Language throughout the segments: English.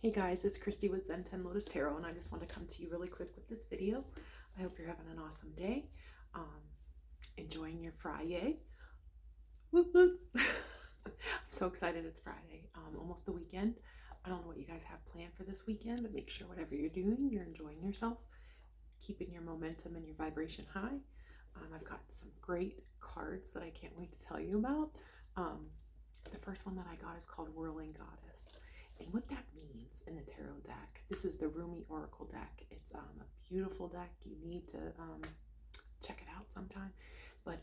Hey guys, it's Christy with Zen 10 Lotus Tarot, and I just want to come to you really quick with this video. I hope you're having an awesome day, enjoying your Friday. Whoop, whoop. I'm so excited it's Friday, almost the weekend. I don't know what you guys have planned for this weekend, but make sure whatever you're doing, you're enjoying yourself, keeping your momentum and your vibration high. I've got some great cards that I can't wait to tell you about. The first one that I got is called Whirling Goddess. And what that means in the tarot deck, this is the Rumi Oracle deck. It's a beautiful deck. You need to check it out sometime. But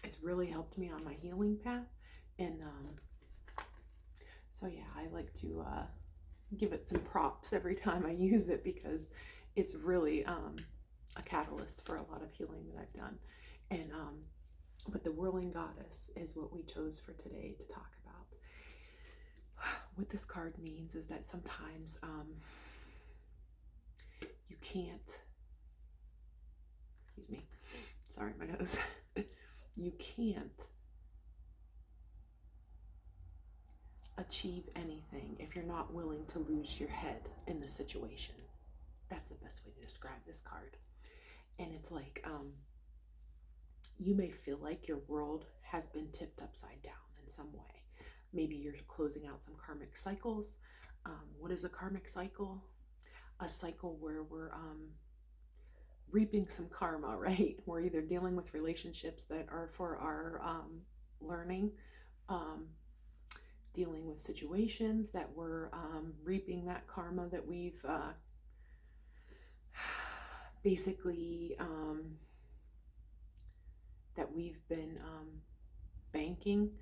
it's really helped me on my healing path. And so yeah, I like to give it some props every time I use it because it's really a catalyst for a lot of healing that I've done. And but the Whirling Goddess is what we chose for today to talk about. What this card means is that sometimes you can't, excuse me, sorry, my nose, you can't achieve anything if you're not willing to lose your head in the situation. That's the best way to describe this card. And it's like, you may feel like your world has been tipped upside down in some way. Maybe you're closing out some karmic cycles. What is a karmic cycle? A cycle where we're reaping some karma, right? We're either dealing with relationships that are for our learning, dealing with situations that we're reaping that karma that we've basically that we've been banking.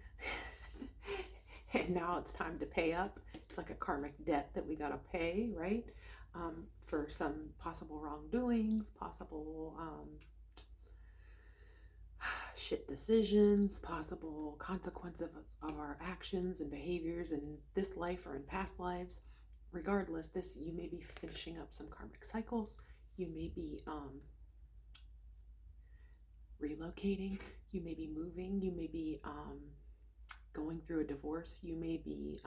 And now it's time to pay up. It's like a karmic debt that we got to pay, right? For some possible wrongdoings, possible shit decisions, possible consequences of our actions and behaviors in this life or in past lives. Regardless, you may be finishing up some karmic cycles. You may be relocating. You may be moving. You may be going through a divorce. You may be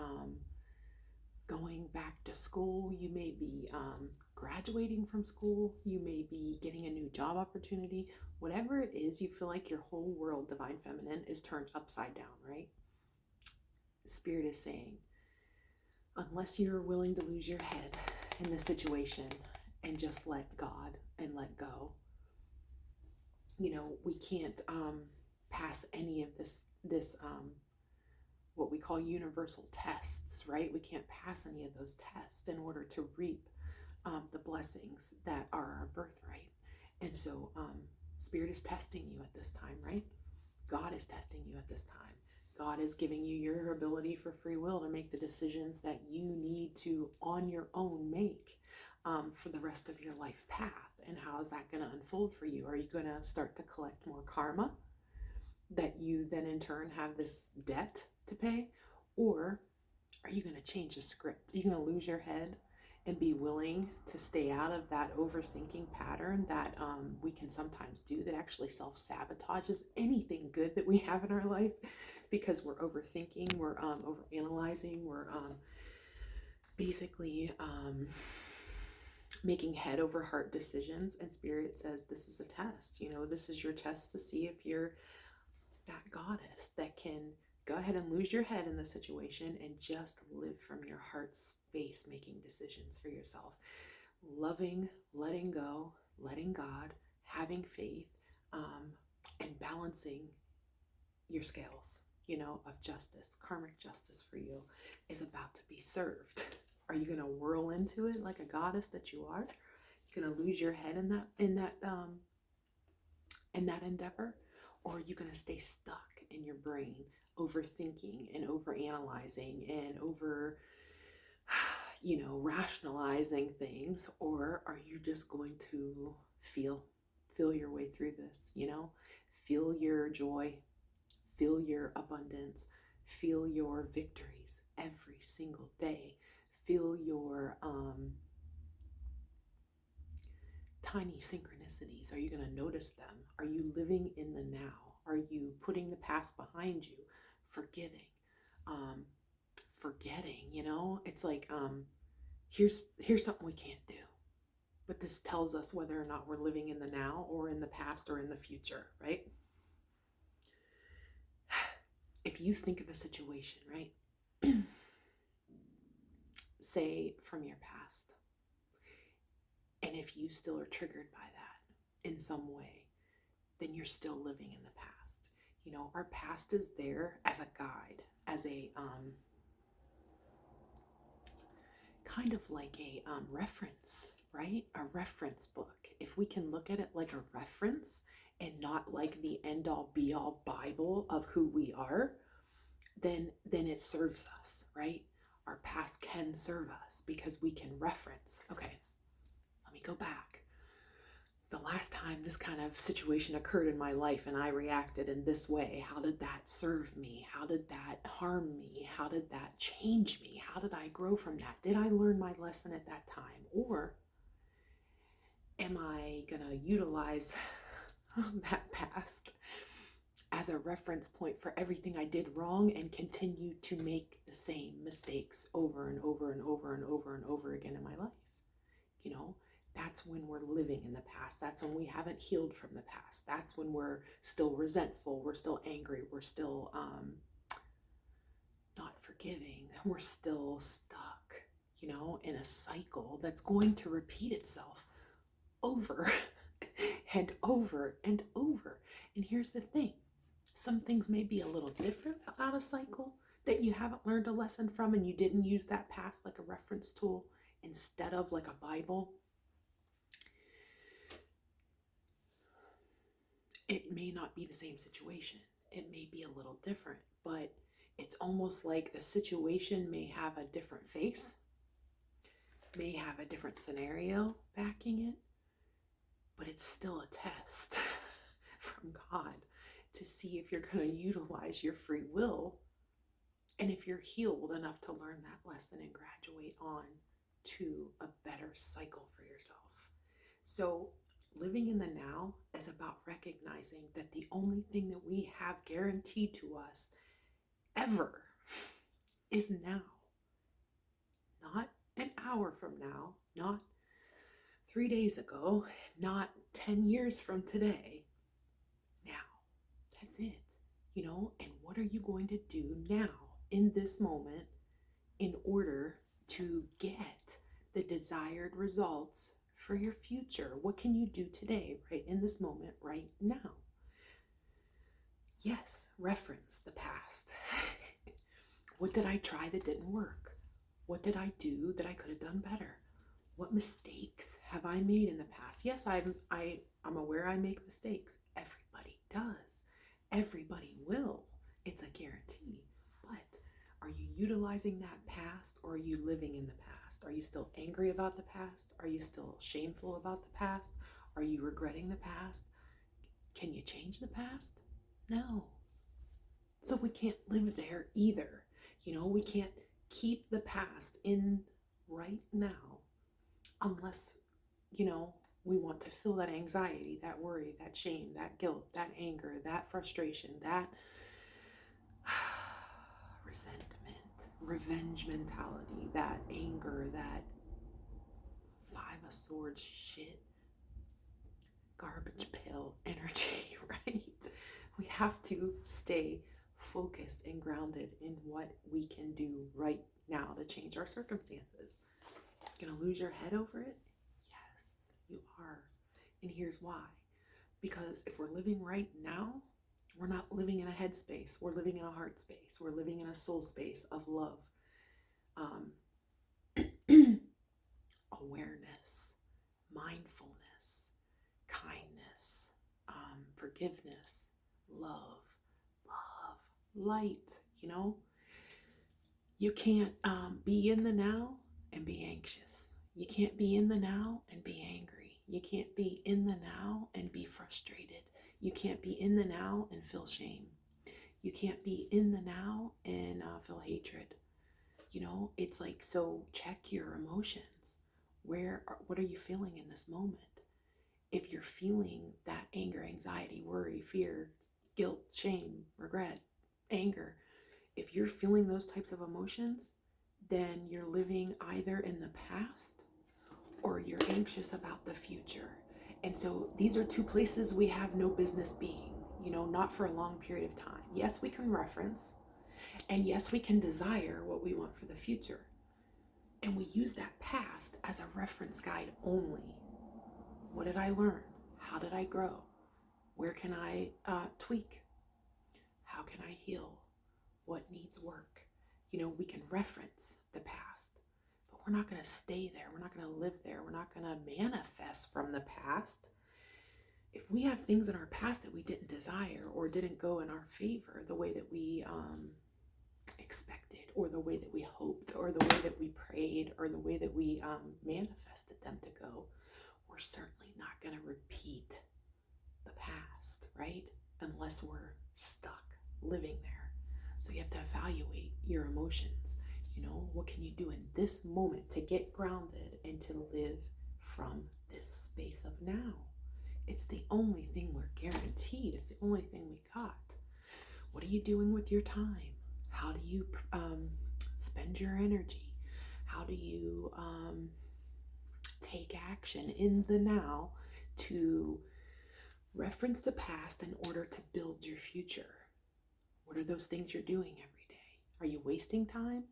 going back to school. You may be graduating from school. You may be getting a new job opportunity. Whatever it is, you feel like your whole world, Divine Feminine, is turned upside down, right? Spirit is saying, unless you're willing to lose your head in this situation and just let God and let go, you know, we can't pass any of this what we call universal tests, right? We can't pass any of those tests in order to reap the blessings that are our birthright. And so Spirit is testing you at this time, right? God is testing you at this time. God is giving you your ability for free will to make the decisions that you need to on your own make for the rest of your life path. And how is that going to unfold for you? Are you going to start to collect more karma that you then in turn have this debt to pay? Or are you going to change the script? Are you going to lose your head and be willing to stay out of that overthinking pattern that we can sometimes do that actually self-sabotages anything good that we have in our life because we're overthinking, we're overanalyzing, we're basically making head over heart decisions. And Spirit says this is a test. You know, this is your test to see if you're that goddess that can go ahead and lose your head in the situation and just live from your heart space, making decisions for yourself, loving, letting go, letting God, having faith, and balancing your scales, you know, of justice. Karmic justice for you is about to be served. Are you going to whirl into it like a goddess that you are? You're going to lose your head in that endeavor? Or are you going to stay stuck in your brain, overthinking and overanalyzing and over, you know, rationalizing things? Or are you just going to feel your way through this, you know? Feel your joy, feel your abundance, feel your victories every single day. Feel your tiny synchronicities. Are you going to notice them? Are you living in the now? Are you putting the past behind you? Forgiving, forgetting, you know? It's like here's something we can't do. But this tells us whether or not we're living in the now or in the past or in the future, right? If you think of a situation, right? Say from your past, and if you still are triggered by that in some way, then you're still living in the past. You know, our past is there as a guide, as a kind of like a reference, right? A reference book. If we can look at it like a reference and not like the end-all be-all Bible of who we are, then it serves us, right? Our past can serve us because we can reference. Okay, let me go back. The last time this kind of situation occurred in my life and I reacted in this way, how did that serve me? How did that harm me? How did that change me? How did I grow from that? Did I learn my lesson at that time? Or am I gonna utilize that past as a reference point for everything I did wrong and continue to make the same mistakes over and over and over and over and over again in my life? You know, that's when we're living in the past. That's when we haven't healed from the past. That's when we're still resentful. We're still angry. We're still not forgiving. We're still stuck, you know, in a cycle that's going to repeat itself over and over and over. And here's the thing. Some things may be a little different about a cycle that you haven't learned a lesson from and you didn't use that past like a reference tool instead of like a Bible. It may not be the same situation. It may be a little different, but it's almost like the situation may have a different face, may have a different scenario backing it, but it's still a test from God to see if you're going to utilize your free will and if you're healed enough to learn that lesson and graduate on to a better cycle for yourself. So living in the now is about recognizing that the only thing that we have guaranteed to us ever is now. Not an hour from now, not 3 days ago, not 10 years from today. Now, that's it, you know? And what are you going to do now in this moment in order to get the desired results for your future? What can you do today, right in this moment, right now? Yes, reference the past. What did I try that didn't work? What did I do that I could have done better? What mistakes have I made in the past? Yes, I'm aware I make mistakes. Everybody does. Everybody will. It's a guarantee. But are you utilizing that past or are you living in the past? Are you still angry about the past? Are you still shameful about the past? Are you regretting the past? Can you change the past? No. So we can't live there either. You know, we can't keep the past in right now unless, you know, we want to feel that anxiety, that worry, that shame, that guilt, that anger, that frustration, that resentment, revenge mentality, that anger, that 5 of Swords shit, garbage pail energy, right? We have to stay focused and grounded in what we can do right now to change our circumstances. Gonna lose your head over it? Yes, you are. And here's why. Because if we're living right now, we're not living in a head space. We're living in a heart space. We're living in a soul space of love, awareness, mindfulness, kindness, forgiveness, love, light. You know, you can't be in the now and be anxious. You can't be in the now and be angry. You can't be in the now and be frustrated. You can't be in the now and feel shame. You can't be in the now and feel hatred. You know, it's like, so check your emotions. What are you feeling in this moment? If you're feeling that anger, anxiety, worry, fear, guilt, shame, regret, anger, if you're feeling those types of emotions, then you're living either in the past or you're anxious about the future. And so these are two places we have no business being, not for a long period of time. Yes, we can reference, and yes, we can desire what we want for the future. And we use that past as a reference guide only. What did I learn? How did I grow? Where can I tweak? How can I heal? What needs work? We can reference the past, but we're not going to stay there. We're not going to live there. We're not going to manifest from the past. If we have things in our past that we didn't desire or didn't go in our favor the way that we expected, or the way that we hoped, or the way that we prayed, or the way that we manifested them to go, we're certainly not going to repeat the past, right? Unless we're stuck living there. So you have to evaluate your emotions. What can you do in this moment to get grounded and to live from this space of now? It's the only thing we're guaranteed. It's the only thing we got. What are you doing with your time? How do you spend your energy? How do you take action in the now to reference the past in order to build your future? What are those things you're doing every day? Are you wasting time?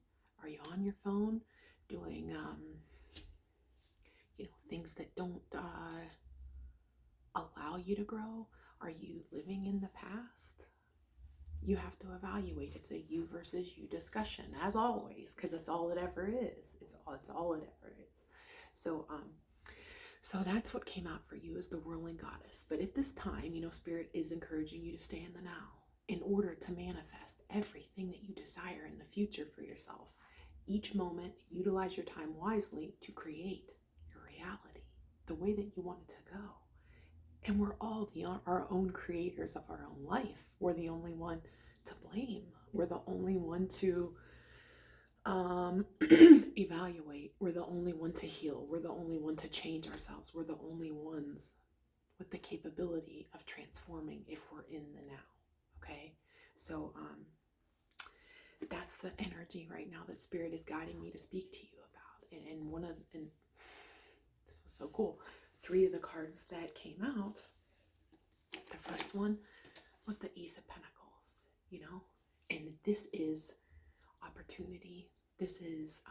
Are you on your phone doing things that don't allow you to grow? Are you living in the past? You have to evaluate. It's a you versus you discussion, as always, because it's all it ever is. It's all it ever is. So that's what came out for you, is the Whirling Goddess. But at this time, Spirit is encouraging you to stay in the now in order to manifest everything that you desire in the future for yourself. Each moment, utilize your time wisely to create your reality the way that you want it to go. And we're all our own creators of our own life. We're the only one to blame. We're the only one to evaluate. We're the only one to heal. We're the only one to change ourselves. We're the only ones with the capability of transforming if we're in the now. Okay? So that's the energy right now that Spirit is guiding me to speak to you about. And this was so cool. 3 of the cards that came out, the first one was the Ace of Pentacles, and this is opportunity. This is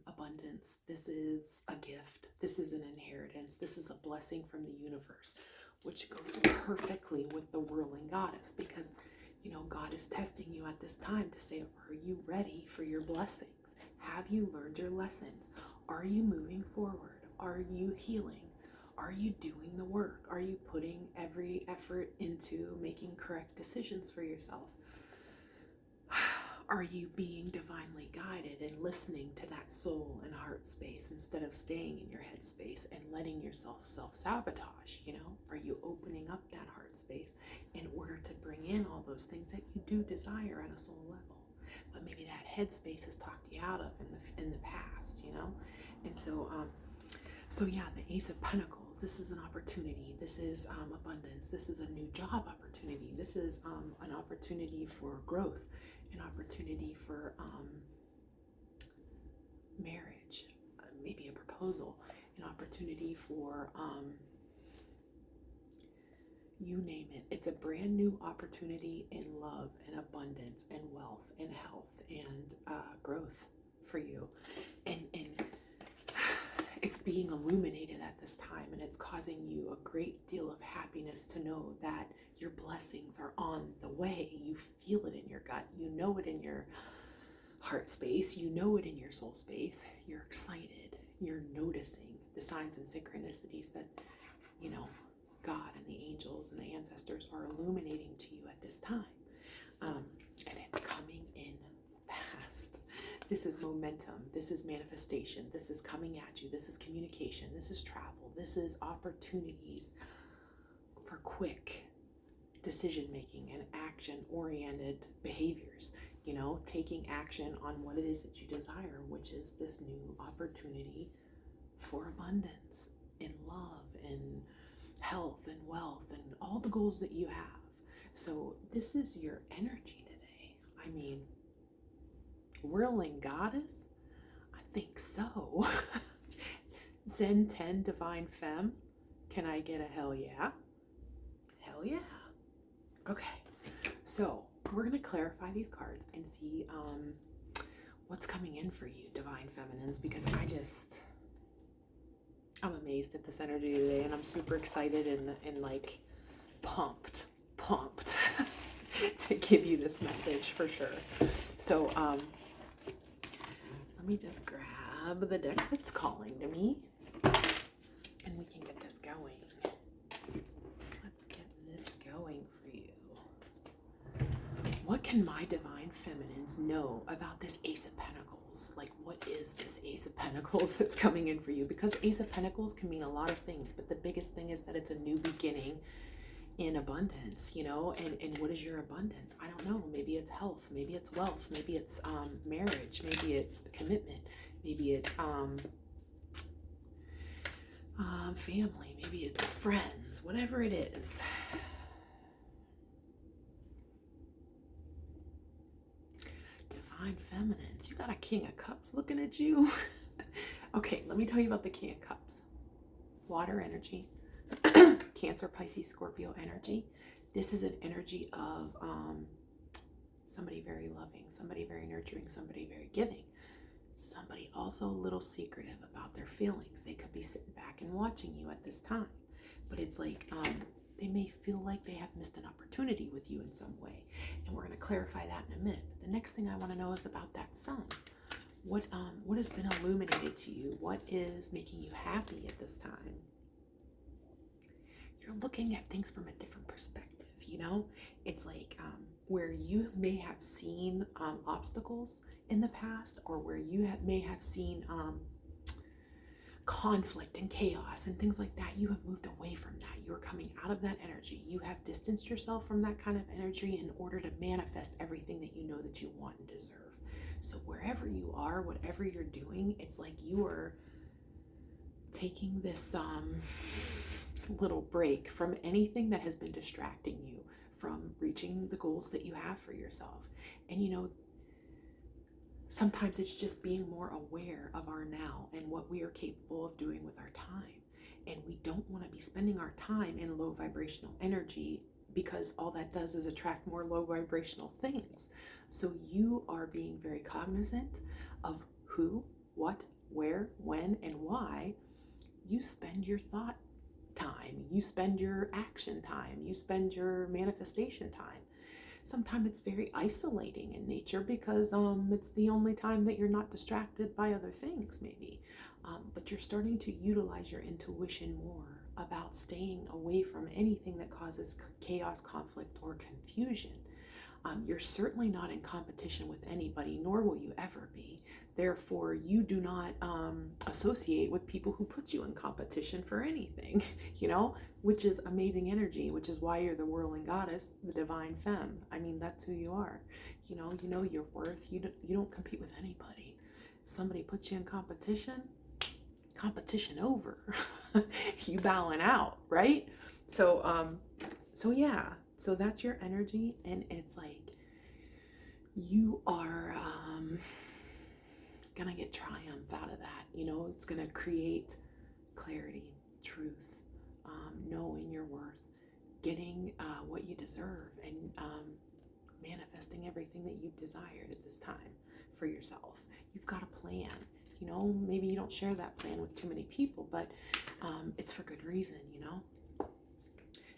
abundance. This is a gift. This is an inheritance. This is a blessing from the universe, which goes perfectly with the Whirling Goddess, because God is testing you at this time to say, are you ready for your blessings? Have you learned your lessons? Are you moving forward? Are you healing? Are you doing the work? Are you putting every effort into making correct decisions for yourself? Are you being divinely guided and listening to that soul and heart space instead of staying in your head space and letting yourself self-sabotage? Are you opening up that heart space in order to bring in all those things that you do desire at a soul level, but maybe that head space has talked you out of in the past, And so yeah, the Ace of Pentacles, this is an opportunity. This is abundance. This is a new job opportunity. This is an opportunity for growth, an opportunity for marriage, maybe a proposal, an opportunity for you name it. It's a brand new opportunity in love and abundance and wealth and health and growth for you. And it's being illuminated at this time, and it's causing you a great deal of happiness to know that your blessings are on the way. You feel it in your gut. You know it in your heart space. You know it in your soul space. You're excited. You're noticing the signs and synchronicities that, God and the angels and the ancestors are illuminating to you at this time. And it's coming in fast. This is momentum. This is manifestation. This is coming at you. This is communication. This is travel. This is opportunities for quick decision making and action oriented behaviors. Taking action on what it is that you desire, which is this new opportunity for abundance in love and health and wealth and all the goals that you have. So this is your energy today. Whirling Goddess, think so. Zen 10, Divine Femme. Can I get a hell yeah? Hell yeah. Okay, so we're going to clarify these cards and see what's coming in for you, Divine Feminines, because I'm amazed at this energy today, and I'm super excited and like pumped to give you this message for sure. So let me just grab the deck that's calling to me, and we can get this going. Let's get this going for you. What can my Divine Feminines know about this Ace of Pentacles? Like, what is this Ace of Pentacles that's coming in for you? Because Ace of Pentacles can mean a lot of things, but the biggest thing is that it's a new beginning in abundance, you know. And what is your abundance? I don't know. Maybe it's health, maybe it's wealth, maybe it's marriage, maybe it's commitment, maybe it's family, maybe it's friends, whatever it is. Divine Feminines, you got a King of Cups looking at you. Okay, let me tell you about the King of Cups. Water energy. Cancer, Pisces, Scorpio energy. This is an energy of somebody very loving, somebody very nurturing, somebody very giving, somebody also a little secretive about their feelings. They could be sitting back and watching you at this time, but it's like they may feel like they have missed an opportunity with you in some way, and we're going to clarify that in a minute. But the next thing I want to know is about that sun. What has been illuminated to you? What is making you happy at this time? You're looking at things from a different perspective, you know? It's like where you may have seen obstacles in the past, or where you may have seen conflict and chaos and things like that. You have moved away from that. You're coming out of that energy. You have distanced yourself from that kind of energy in order to manifest everything that you know that you want and deserve. So wherever you are, whatever you're doing, it's like you are taking this little break from anything that has been distracting you from reaching the goals that you have for yourself. And you know, sometimes it's just being more aware of our now and what we are capable of doing with our time. And we don't want to be spending our time in low vibrational energy, because all that does is attract more low vibrational things. So you are being very cognizant of who, what, where, when, and why you spend your thought time, you spend your action time, you spend your manifestation time. Sometimes it's very isolating in nature because it's the only time that you're not distracted by other things, maybe. But you're starting to utilize your intuition more about staying away from anything that causes chaos, conflict, or confusion. You're certainly not in competition with anybody, nor will you ever be. Therefore, you do not associate with people who put you in competition for anything, you know, which is amazing energy, which is why you're the Whirling Goddess, the Divine Femme. I mean, that's who you are. You know your worth. You don't compete with anybody. If somebody puts you in competition over. You bowing out, right? So yeah. So that's your energy, and it's like you are gonna get triumph out of that. You know, it's gonna create clarity, truth, knowing your worth, getting what you deserve, and manifesting everything that you've desired at this time for yourself. You've got a plan. You know, maybe you don't share that plan with too many people, but it's for good reason, you know.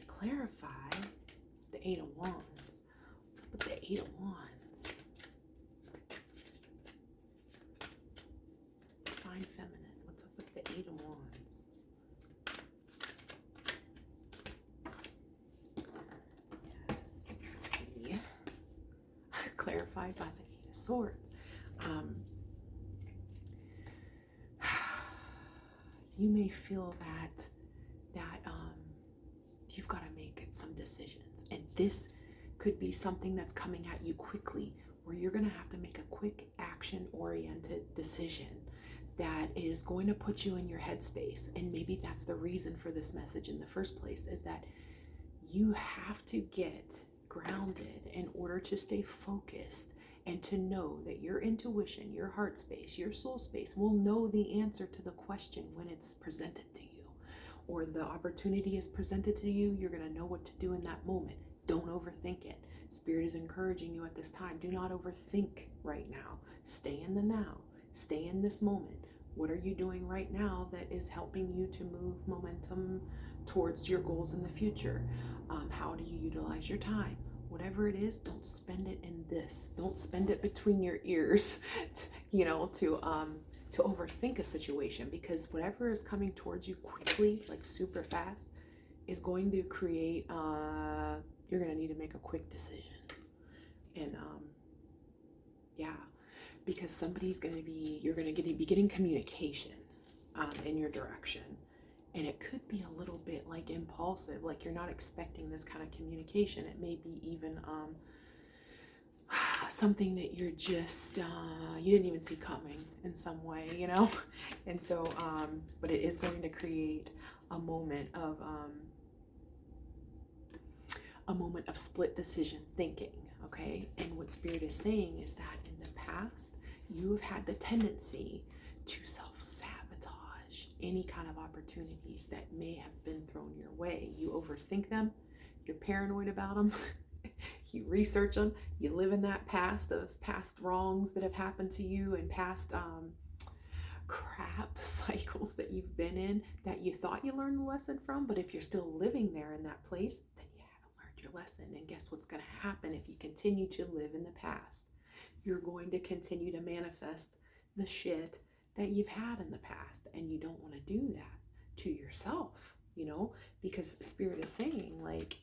Clarify the Eight of Wands. What's up with the Eight of Wands? Divine Feminine. What's up with the Eight of Wands? Yes, let's see. Clarified by the Eight of Swords. You may feel that you've got to make some decisions, and this could be something that's coming at you quickly, where you're going to have to make a quick action-oriented decision that is going to put you in your headspace. And maybe that's the reason for this message in the first place, is that you have to get grounded in order to stay focused and to know that your intuition, your heart space, your soul space will know the answer to the question when it's presented to you, or the opportunity is presented to you. You're going to know what to do in that moment. Don't overthink it. Spirit is encouraging you at this time. Do not overthink right now. Stay in the now. Stay in this moment. What are you doing right now that is helping you to move momentum towards your goals in the future? How do you utilize your time? Whatever it is, don't spend it in this. Don't spend it between your ears, to overthink a situation, because whatever is coming towards you quickly, like super fast, is going to create, you're going to need to make a quick decision. And because you're going to be getting communication in your direction. And it could be a little bit like impulsive, like you're not expecting this kind of communication. It may be even something that you're just, you didn't even see coming in some way, And so, but it is going to create a moment of split decision thinking, okay? And what Spirit is saying is that in the past, you have had the tendency to self-sabotage any kind of opportunities that may have been thrown your way. You overthink them, you're paranoid about them, you research them, you live in that past of past wrongs that have happened to you and past crap cycles that you've been in that you thought you learned the lesson from. But if you're still living there in that place, then you haven't learned your lesson. And guess what's going to happen if you continue to live in the past? You're going to continue to manifest the shit that you've had in the past, and you don't want to do that to yourself, because Spirit is saying, like,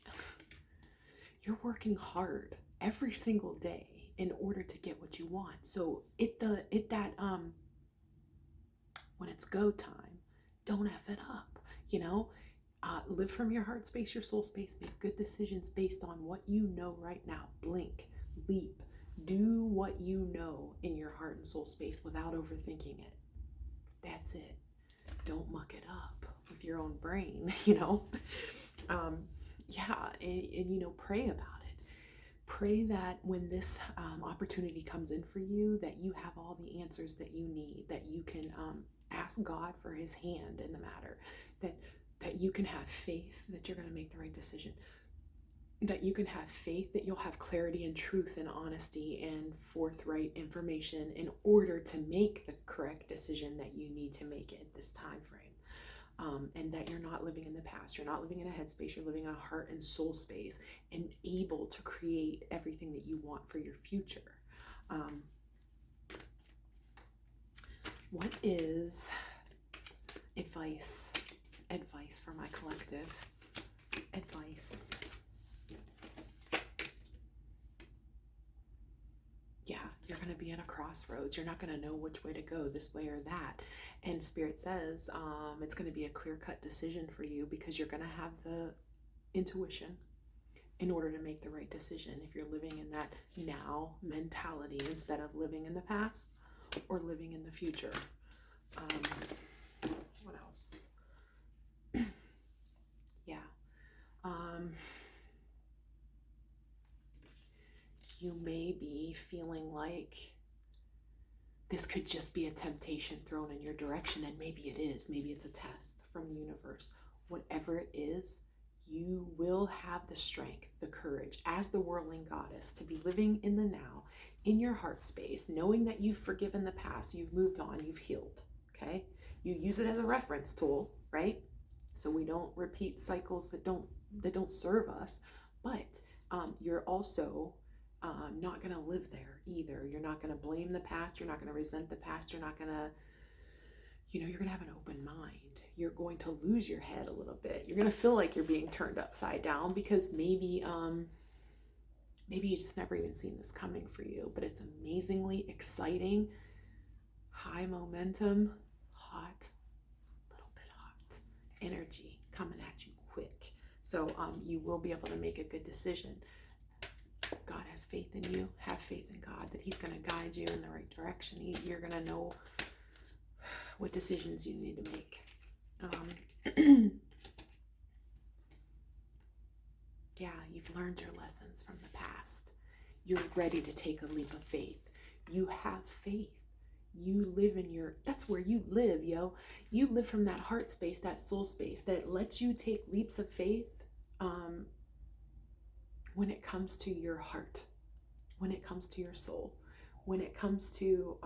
you're working hard every single day in order to get what you want. So when it's go time, don't F it up, live from your heart space, your soul space, make good decisions based on what you know right now. Blink, leap, do what you know in your heart and soul space without overthinking it. That's it. Don't muck it up with your own brain, and pray about it. Pray that when this opportunity comes in for you, that you have all the answers that you need, that you can ask God for his hand in the matter, that you can have faith that you're going to make the right decision, that you can have faith that you'll have clarity and truth and honesty and forthright information in order to make the correct decision that you need to make at this time frame. And that you're not living in the past, you're not living in a headspace, you're living in a heart and soul space and able to create everything that you want for your future. What is advice for my collective? Advice. Yeah, you're going to be at a crossroads. You're not going to know which way to go, this way or that. And Spirit says it's going to be a clear-cut decision for you, because you're going to have the intuition in order to make the right decision. If you're living in that now mentality instead of living in the past or living in the future. What else? Yeah. You may be feeling like this could just be a temptation thrown in your direction, and maybe it is. Maybe it's a test from the universe. Whatever it is, you will have the strength, the courage, as the Whirling Goddess, to be living in the now, in your heart space, knowing that you've forgiven the past, you've moved on, you've healed, okay? You use it as a reference tool, right? So we don't repeat cycles that don't serve us, but you're also not going to live there either. You're not going to blame the past. You're not going to resent the past. You're not going to, you're going to have an open mind. You're going to lose your head a little bit. You're going to feel like you're being turned upside down, because maybe you just never even seen this coming for you, but it's amazingly exciting, high momentum, little bit hot energy coming at you quick. So you will be able to make a good decision. God has faith in you. Have faith in God that he's going to guide you in the right direction. You're going to know what decisions you need to make. Yeah, you've learned your lessons from the past. You're ready to take a leap of faith. You have faith. You live in that's where you live, yo. You live from that heart space, that soul space that lets you take leaps of faith when it comes to your heart, when it comes to your soul, when it comes to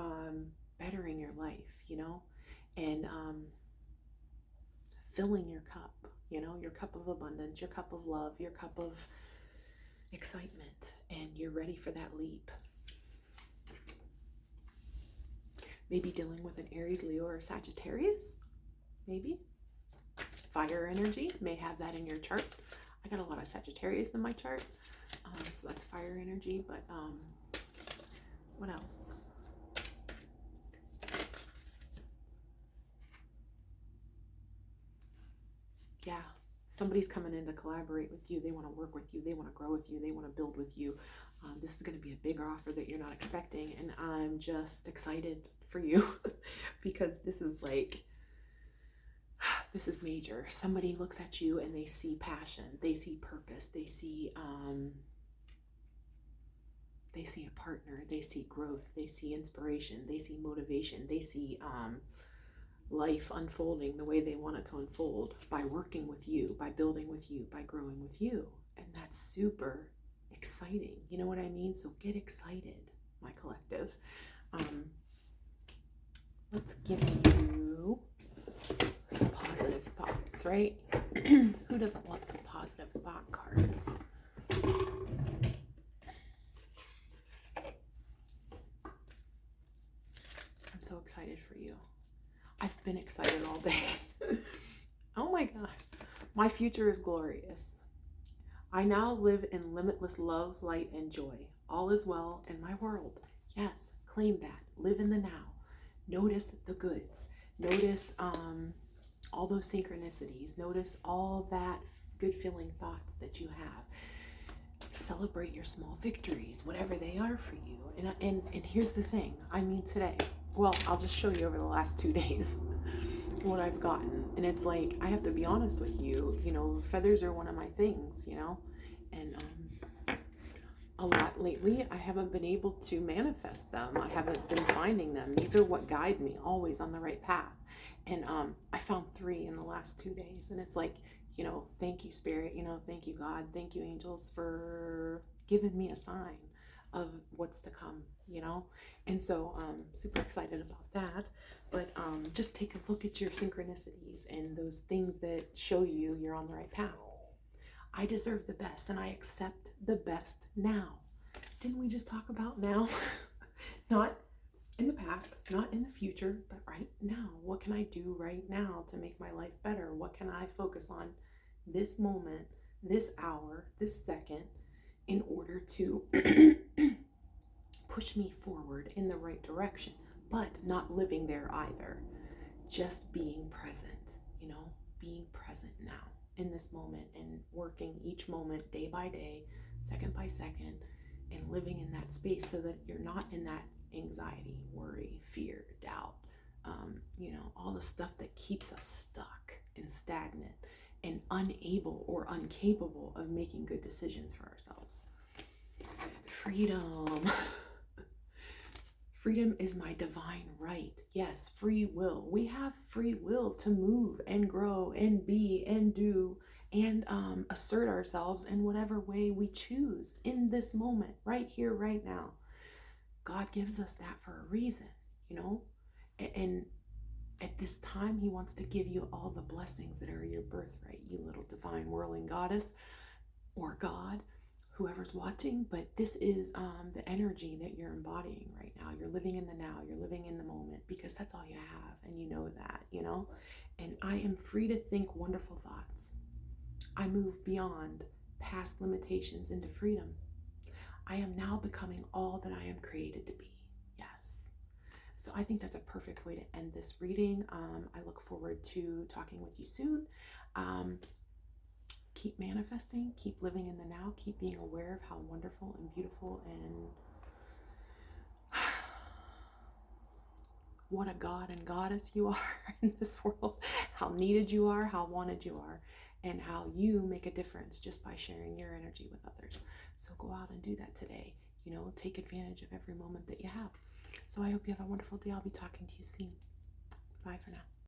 bettering your life, and filling your cup, your cup of abundance, your cup of love, your cup of excitement, and you're ready for that leap. Maybe dealing with an Aries, Leo, or Sagittarius, maybe. Fire energy, may have that in your chart. I got a lot of Sagittarius in my chart, so that's fire energy, but what else? Yeah, somebody's coming in to collaborate with you. They want to work with you. They want to grow with you. They want to build with you. This is going to be a big offer that you're not expecting, and I'm just excited for you because this is major. Somebody looks at you and they see passion, they see purpose, they see a partner, they see growth, they see inspiration, they see motivation, they see life unfolding the way they want it to unfold by working with you, by building with you, by growing with you. And that's super exciting. You know what I mean? So get excited, my collective. Let's give you some positive thoughts, right? Who doesn't love some positive thought cards? I'm so excited for you. I've been excited all day. Oh my God. My future is glorious. I now live in limitless love, light, and joy. All is well in my world. Yes, claim that. Live in the now. Notice the goods. Notice all those synchronicities. Notice all that good feeling thoughts that you have. Celebrate your small victories, whatever they are for you. And here's the thing. I mean, today, well, I'll just show you over the last 2 days what I've gotten. And it's like, I have to be honest with you, feathers are one of my things, and a lot lately, I haven't been able to manifest them. I haven't been finding them. These are what guide me always on the right path. And I found 3 in the last 2 days. And it's like, thank you, Spirit. Thank you, God. Thank you, angels, for giving me a sign of what's to come, And so super excited about that. But just take a look at your synchronicities and those things that show you you're on the right path. I deserve the best, and I accept the best now. Didn't we just talk about now? Not in the past, not in the future, but right now. What can I do right now to make my life better? What can I focus on this moment, this hour, this second, in order to push me forward in the right direction, but not living there either. Just being present, being present now in this moment and working each moment day by day, second by second, and living in that space so that you're not in that anxiety, worry, fear, doubt, all the stuff that keeps us stuck and stagnant and unable or incapable of making good decisions for ourselves. Freedom. Freedom is my divine right. Yes, free will. We have free will to move and grow and be and do and assert ourselves in whatever way we choose in this moment, right here, right now. God gives us that for a reason, and at this time, he wants to give you all the blessings that are your birthright, you little divine whirling goddess or God, whoever's watching. But this is the energy that you're embodying right now. You're living in the now, you're living in the moment, because that's all you have, and you know that, and I am free to think wonderful thoughts. I move beyond past limitations into freedom. I am now becoming all that I am created to be. Yes. So I think that's a perfect way to end this reading. I look forward to talking with you soon. Keep manifesting, keep living in the now, keep being aware of how wonderful and beautiful and what a god and goddess you are in this world, how needed you are, how wanted you are, and how you make a difference just by sharing your energy with others. So go out and do that today. you know, take advantage of every moment that you have. So I hope you have a wonderful day. I'll be talking to you soon. Bye for now.